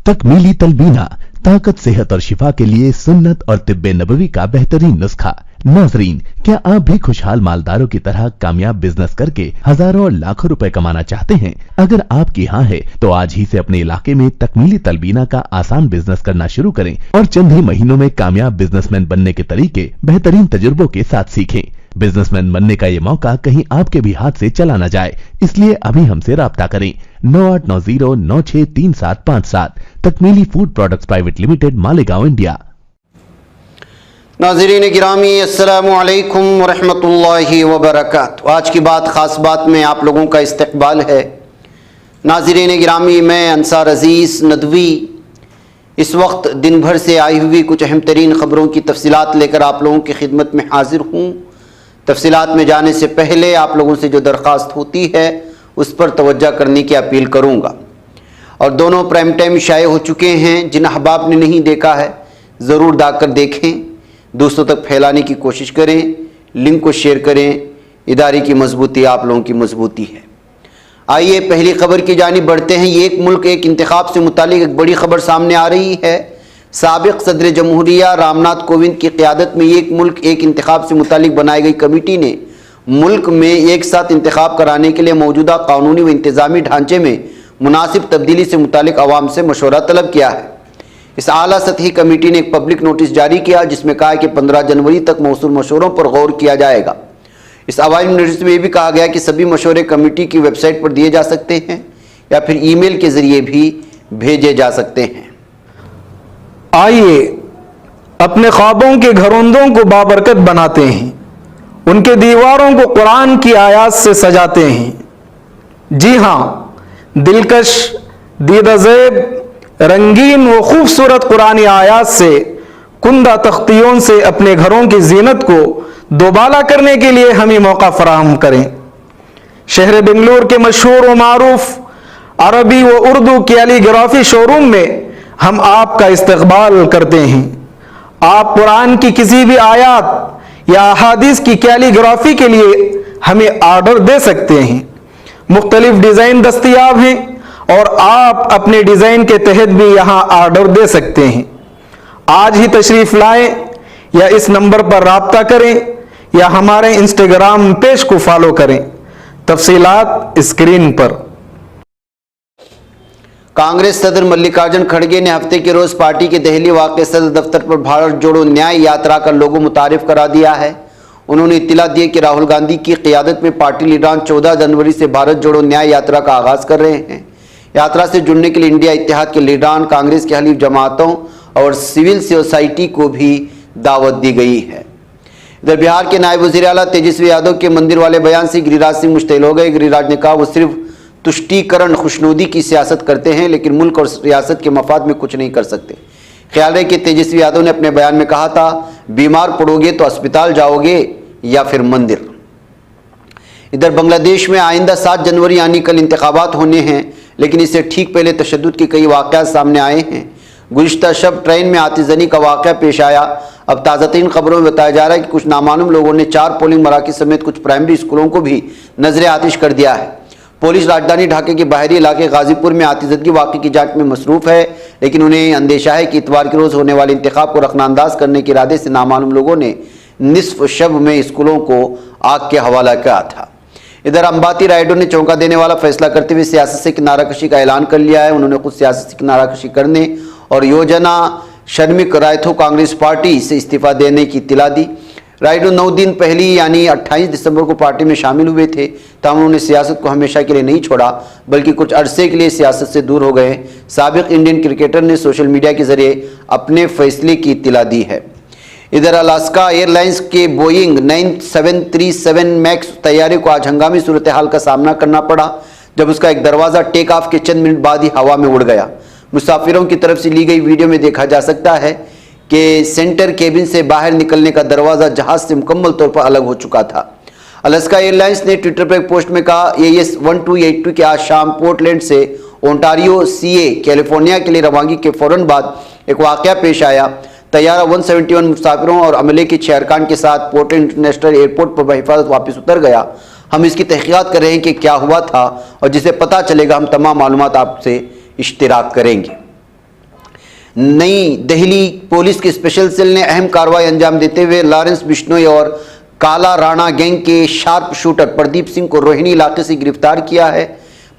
तकमीली तलबीना, ताकत, सेहत और शिफा के लिए सुन्नत और तिब्बे नबवी का बेहतरीन नुस्खा। नाजरीन, क्या आप भी खुशहाल मालदारों की तरह कामयाब बिजनेस करके हजारों और लाखों रुपए कमाना चाहते हैं? अगर आपकी हाँ है तो आज ही से अपने इलाके में तकमीली तलबीना का आसान बिजनेस करना शुरू करें और चंद ही महीनों में कामयाब बिजनेसमैन बनने के तरीके बेहतरीन तजुर्बों के साथ सीखें। बिजनेसमैन बनने का ये मौका कहीं आपके भी हाथ से चला न जाए, इसलिए अभी हमसे राब्ता करें 9890963757। तकमीली food products private limited, Malegaon, India. नाज़रीन गिरामी, अस्सलामु अलैकुम वरहमतुल्लाहि वबरकातुहू। आज की बात खास बात में आप लोगों का इस्तकबाल है। नाज़रीन गिरामी, मैं अंसार अजीज़ नदवी इस वक्त दिन भर से आई हुई कुछ अहम तरीन ख़बरों की तफसीलात लेकर आप लोगों की खिदमत में हाजिर हूँ। तफसीलात में जाने से पहले आप लोगों से जो दरख्वास्त होती है उस पर तवज्जो करने की अपील करूँगा। और दोनों प्राइम टाइम शाये हो चुके हैं। जिन अहबाब ने नहीं देखा है ज़रूर जाकर देखें, दोस्तों तक फैलाने की कोशिश करें, लिंक को शेयर करें। इदारे की मजबूती आप लोगों की मजबूती है। आइए पहली खबर की जानिब बढ़ते हैं। एक मुल्क एक इंतखाब से मुतालिक एक बड़ी खबर सामने आ रही है। साबिक सदर जमहूरिया रामनाथ कोविंद की क़यादत में एक मुल्क एक इंतखाब से मुतालिक बनाई गई कमेटी ने मुल्क में एक साथ इंतखाब कराने के लिए मौजूदा कानूनी व इंतज़ामी ढांचे में मुनासिब तब्दीली से मुतालिक अवाम से मशवरा तलब किया है। इस आला सतही कमेटी ने एक पब्लिक नोटिस जारी किया जिसमें कहा कि 15 जनवरी तक मौसूल मशवरों पर गौर किया जाएगा। इस अवामी नोटिस में यह भी कहा गया कि सभी मशवरे कमेटी की वेबसाइट पर दिए जा सकते हैं या फिर ईमेल के जरिए भी भेजे जा सकते हैं। आइए अपने ख्वाबों के घरौंदों को बाबरकत बनाते हैं, उनके दीवारों को कुरान की आयात से सजाते हैं। जी हाँ, दिलकश, दीदाज़ेब, रंगीन व खूबसूरत कुरानी आयात से कुंदा तख्तियों से अपने घरों की जीनत को दोबाला करने के लिए हमें मौका फराहम करें। शहर बेंगलुरु के मशहूर व मारूफ अरबी व उर्दू कैलीग्राफी शोरूम में हम आपका इस्तकबाल करते हैं। आप कुरान की किसी भी आयात या अहादीस की कैलीग्राफी के लिए हमें ऑर्डर दे सकते हैं। मुख्तलिफ डिज़ाइन दस्तयाब हैं और आप अपने डिज़ाइन के तहत भी यहाँ ऑर्डर दे सकते हैं। आज ही तशरीफ़ लाएं या इस नंबर पर राब्ता करें या हमारे इंस्टाग्राम पेज को फॉलो करें। तफसीलात स्क्रीन पर। कांग्रेस सदर मल्लिकार्जुन खड़गे ने हफ्ते के रोज पार्टी के दहली वाक़े सदर दफ्तर पर भारत जोड़ो न्याय यात्रा का लोगो मुतारिफ करा दिया है। उन्होंने इत्तला दी कि राहुल गांधी की क़यादत में पार्टी लीडरान 14 जनवरी से भारत जोड़ो न्याय यात्रा का आगाज़ कर रहे हैं। यात्रा से जुड़ने के लिए इंडिया इत्तेहाद के लीडरान, कांग्रेस के हलीफ जमातों और सिविल सोसाइटी को भी दावत दी गई है। इधर बिहार के नायब वज़ीर आला तेजस्वी यादव के मंदिर वाले बयान से गिरिराज सिंह मुश्तइल हो गए। गिरिराज ने कहा वो सिर्फ तुष्टीकरण, खुशनुदी की सियासत करते हैं लेकिन मुल्क और रियासत के मफाद में कुछ नहीं कर सकते। ख्याल है कि तेजस्वी यादव ने अपने बयान में कहा था, बीमार पड़ोगे तो अस्पताल जाओगे या फिर मंदिर। इधर बांग्लादेश में आइंदा 7 जनवरी यानी कल इंतखाबात होने हैं, लेकिन इससे ठीक पहले तशद्दुद के कई वाक़यात सामने आए हैं। गुज़िश्ता शब ट्रेन में आतिशज़नी का वाक़या पेश आया। अब ताज़ा तरीन खबरों में बताया जा रहा है कि कुछ नामालूम लोगों ने 4 पोलिंग मराकज़ समेत कुछ प्राइमरी स्कूलों को भी नजर आतिश कर दिया है। पुलिस राजधानी ढाका के बाहरी इलाके गाजीपुर में आतिशज़दगी वाक़े की जांच में मसरूफ़ है, लेकिन उन्हें अंदेशा है कि इतवार के रोज़ होने वाले इंतखाब को रखनाअंदाज करने के इरादे से नामालूम लोगों ने निसफ शब में स्कूलों को आग के हवाला किया था। इधर अंबाती रायडू ने चौंका देने वाला फैसला करते हुए सियासत से किनाराकशी का ऐलान कर लिया है। उन्होंने खुद सियासत से किनाराकशी करने और योजना शर्मिक रायथो कांग्रेस पार्टी से इस्तीफा देने की इत्तला दी। रायडू 9 दिन पहले यानी 28 दिसंबर को पार्टी में शामिल हुए थे, तब उन्होंने सियासत को हमेशा के लिए नहीं छोड़ा बल्कि कुछ अरसे के लिए सियासत से दूर हो गए। साबिक इंडियन क्रिकेटर ने सोशल मीडिया के जरिए अपने फैसले की इत्तला दी है। इधर अलास्का एयरलाइंस के बोइंग 9737 मैक्स तैयारे को आज हंगामी सूरत हाल का सामना करना पड़ा जब उसका एक दरवाज़ा टेक ऑफ के चंद मिनट बाद ही हवा में उड़ गया। मुसाफिरों की तरफ से ली गई वीडियो में देखा जा सकता है कि सेंटर केबिन से बाहर निकलने का दरवाज़ा जहाज से मुकम्मल तौर पर अलग हो चुका था। अलास्का एयरलाइंस ने ट्विटर पर एक पोस्ट में कहा, AS 1282 के आज शाम पोर्टलैंड से ओंटारियो CA कैलिफोर्निया के लिए रवानगी के फ़ौरन बाद एक वाक़या पेश आया। तैयारा 171 मुसाफिरों और अमले के 6 अरकान के साथ पोर्टलैंड इंटरनेशनल एयरपोर्ट पर बहिफाजत वापस उतर गया। हम इसकी तहक़ीक़ात कर रहे हैं कि क्या हुआ था और जिसे पता चलेगा हम तमाम मालूमात आपसे इश्तिराक करेंगे। نئی دہلی پولیس کے اسپیشل سیل نے اہم کارروائی انجام دیتے ہوئے لارنس بشنوئی اور کالا رانا گینگ کے شارپ شوٹر پردیپ سنگھ کو روہنی علاقے سے گرفتار کیا ہے۔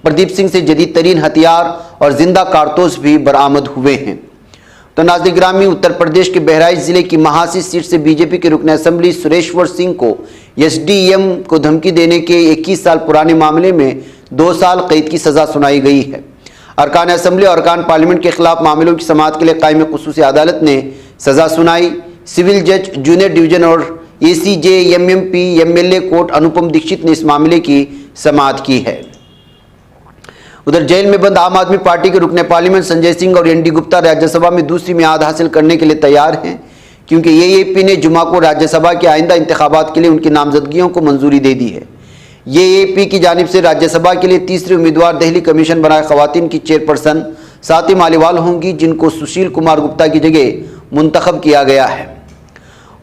پردیپ سنگھ سے جدید ترین ہتھیار اور زندہ کارتوس بھی برآمد ہوئے ہیں۔ تو ناظرین گرامی، اتر پردیش کے بہرائچ ضلع کی مہاسی سیٹ سے بی جے پی کے رکن اسمبلی سریشور سنگھ کو ایس ڈی ایم کو دھمکی دینے کے 21 سال پرانے معاملے میں 2 سال قید کی سزا سنائی گئی ہے۔ ارکان اسمبلی اور ارکان پارلیمنٹ کے خلاف معاملوں کی سماعت کے لیے قائم خصوصی عدالت نے سزا سنائی۔ سول جج جونیئر ڈویژن اور A C J M M P M L A court Anupam Dikshit نے اس معاملے کی سماعت کی ہے۔ ادھر جیل میں بند عام آدمی پارٹی کے رکن پارلیمنٹ سنجے سنگھ اور این ڈی گپتا راجیہ سبھا میں دوسری میعاد حاصل کرنے کے لیے تیار ہیں، کیونکہ اے اے پی نے جمعہ کو راجیہ سبھا کے آئندہ انتخابات کے لیے ان کی نامزدگیوں کو منظوری دے دی ہے۔ اے اے پی کی جانب سے راجیہ سبھا کے لیے تیسری امیدوار دہلی کمیشن برائے خواتین کی چیئرپرسن سواتی مالیوال ہوں گی، جن کو سشیل کمار گپتا کی جگہ منتخب کیا گیا ہے۔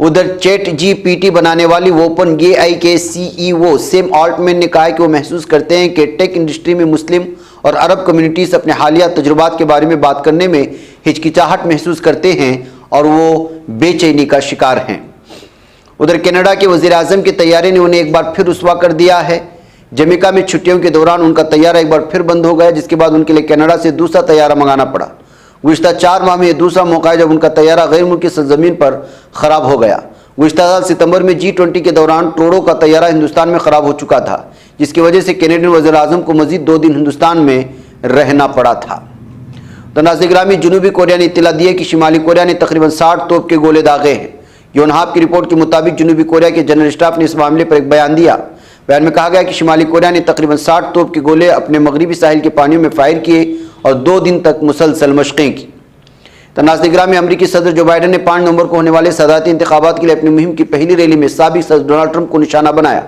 ادھر چیٹ جی پی ٹی بنانے والی اوپن اے آئی کے سی ای او سیم آلٹمین نے کہا ہے کہ وہ محسوس کرتے ہیں کہ ٹیک انڈسٹری میں مسلم اور عرب کمیونٹیز اپنے حالیہ تجربات کے بارے میں بات کرنے میں ہچکچاہٹ محسوس کرتے ہیں اور وہ بے چینی کا شکار ہیں۔ ادھر کینیڈا کے وزیر اعظم کے طیارے نے انہیں ایک بار پھر رسوا کر دیا ہے۔ جمیکا میں چھٹیوں کے دوران ان کا طیارہ ایک بار پھر بند ہو گیا، جس کے بعد ان کے لیے کینیڈا سے دوسرا طیارہ منگانا پڑا۔ گزشتہ 4 ماہ میں یہ دوسرا موقع ہے جب ان کا طیارہ غیر ملکی سرزمین پر خراب ہو گیا۔ گزشتہ سال ستمبر میں G20 کے دوران ٹروڈو کا طیارہ ہندوستان میں خراب ہو چکا تھا، جس کی وجہ سے کینیڈین وزیر اعظم کو مزید 2 دن ہندوستان میں رہنا پڑا تھا۔ تو ناظرین گرامی، جنوبی کوریا نے اطلاع دی ہے کہ شمالی کوریا نے تقریباً 60 توپ کے گولے داغے ہیں۔ یونہاپ کی رپورٹ کے مطابق جنوبی کوریا کے جنرل اسٹاف نے اس معاملے پر ایک بیان دیا۔ بیان میں کہا گیا کہ شمالی کوریا نے تقریباً 60 توپ کے گولے اپنے مغربی ساحل کے پانیوں میں فائر کیے اور 2 دن تک مسلسل مشقیں کی۔ تو ناظرین گرامی، امریکی صدر جو بائیڈن نے 5 نومبر کو ہونے والے صدارتی انتخابات کے لیے اپنی مہم کی پہلی ریلی میں سابق صدر ڈونلڈ ٹرمپ کو نشانہ بنایا۔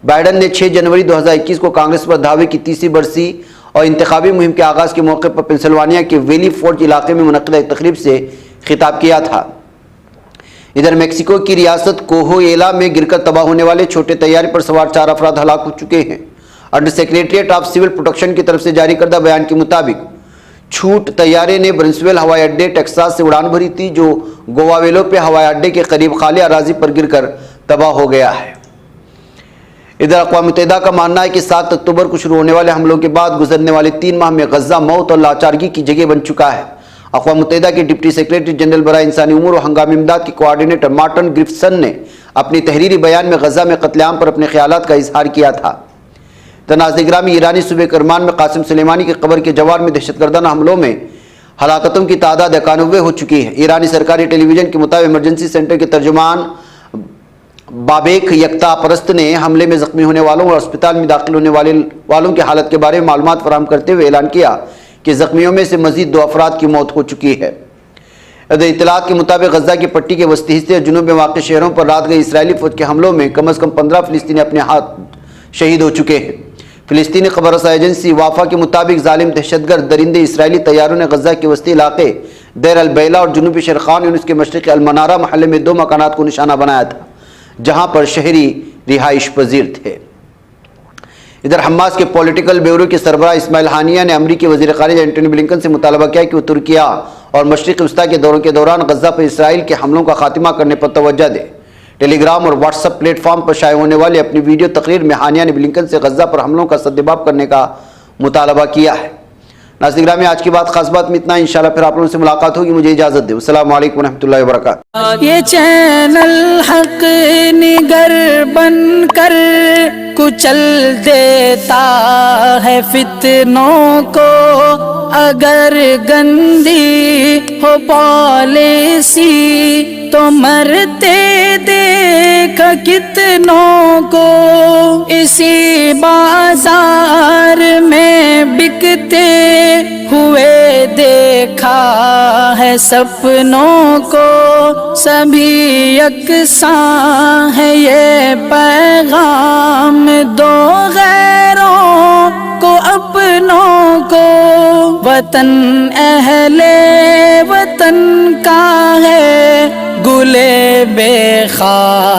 بائیڈن نے 6 جنوری 2021 کو کانگریس پر دعوے کی تیسری برسی اور انتخابی مہم کے آغاز کے موقع پر پنسلوانیا کے ویلی فورج علاقے میں منعقدہ ایک تقریب سے خطاب کیا تھا۔ ادھر میکسیکو کی ریاست کوہویلا میں گر کر تباہ ہونے والے چھوٹے طیارے پر سوار 4 افراد ہلاک ہو چکے ہیں۔ Under secretariat of civil protection کی طرف سے جاری کردہ بیان کے مطابق چھوٹ طیارے نے برنسویل ہوائی اڈے ٹیکساس سے اڑان بھری تھی، جو گواویلو پہ ہوائی اڈے کے قریب خالی اراضی پر گر کر تباہ ہو گیا ہے۔ ادھر اقوام متحدہ کا ماننا ہے کہ 7 اکتوبر کو شروع ہونے والے حملوں کے بعد گزرنے والے 3 ماہ میں غزہ موت اور لاچارگی کی جگہ بن چکا ہے۔ اقوام متحدہ کے ڈپٹی سیکریٹری جنرل برائے انسانی امور اور ہنگامی امداد کے کوآرڈینیٹر مارٹن گرفسن نے اپنی تحریری بیان میں غزہ میں قتل عام پر اپنے خیالات کا اظہار کیا تھا۔ ناظرین گرامی، ایرانی صوبے کرمان میں قاسم سلیمانی کی قبر کے جوار میں دہشت گردانہ حملوں میں ہلاکتوں کی تعداد 91 ہو چکی ہے۔ ایرانی سرکاری ٹیلی ویژن کے مطابق ایمرجنسی سینٹر کے ترجمان بابیک یکتا پرست نے حملے میں زخمی ہونے والوں اور اسپتال میں داخل ہونے والوں کی حالت کے بارے میں معلومات فراہم کرتے ہوئے اعلان کیا کہ زخمیوں میں سے مزید 2 افراد کی موت ہو چکی ہے۔ اطلاعات کے مطابق غزہ کی پٹی کے وسطی حصے اور جنوب میں واقع شہروں پر رات گئے اسرائیلی فوج کے حملوں میں کم از کم 15 فلسطینی اپنے ہاتھ شہید ہو چکے ہیں۔ فلسطینی خبر رساں ایجنسی وافا کے مطابق ظالم دہشت گرد درندے اسرائیلی طیاروں نے غزہ کے وسطی علاقے دیر البیلا اور جنوبی شرقان یونس کے مشرقی المنارہ محلے میں 2 مکانات کو نشانہ بنایا تھا، جہاں پر شہری رہائش پذیر تھے۔ ادھر حماس کے پولیٹیکل بیورو کے سربراہ اسماعیل ہانیہ نے امریکی وزیر خارجہ اینٹونی بلنکن سے مطالبہ کیا کہ وہ ترکیہ اور مشرق وسطیٰ کے دوروں کے دوران غزہ پر اسرائیل کے حملوں کا خاتمہ کرنے پر توجہ دے۔ ٹیلی گرام اور واٹس ایپ پلیٹ فارم پر شائع ہونے والی اپنی ویڈیو تقریر میں ہانیہ نے بلنکن سے غزہ پر حملوں کا سدباب کرنے کا مطالبہ کیا ہے۔ ناظرین گرامی، آج کی بات خاص بات میں اتنا، انشاءاللہ پھر آپ لوگوں سے ملاقات ہوگی۔ مجھے اجازت دے، السلام علیکم ورحمۃ اللہ وبرکاتہ۔ یہ چینل حق نگر بن کر کچل دیتا ہے فتنوں کو، اگر گندی ہو پالیسی تو مرتے دیکھ کتنوں کو، اسی بازار میں بکتے ہوئے دیکھا ہے سپنوں کو، سبھی یکساں ہے یہ پیغام دو غیروں کو اپنوں کو، وطن اہل وطن کا ہے گلے بے خار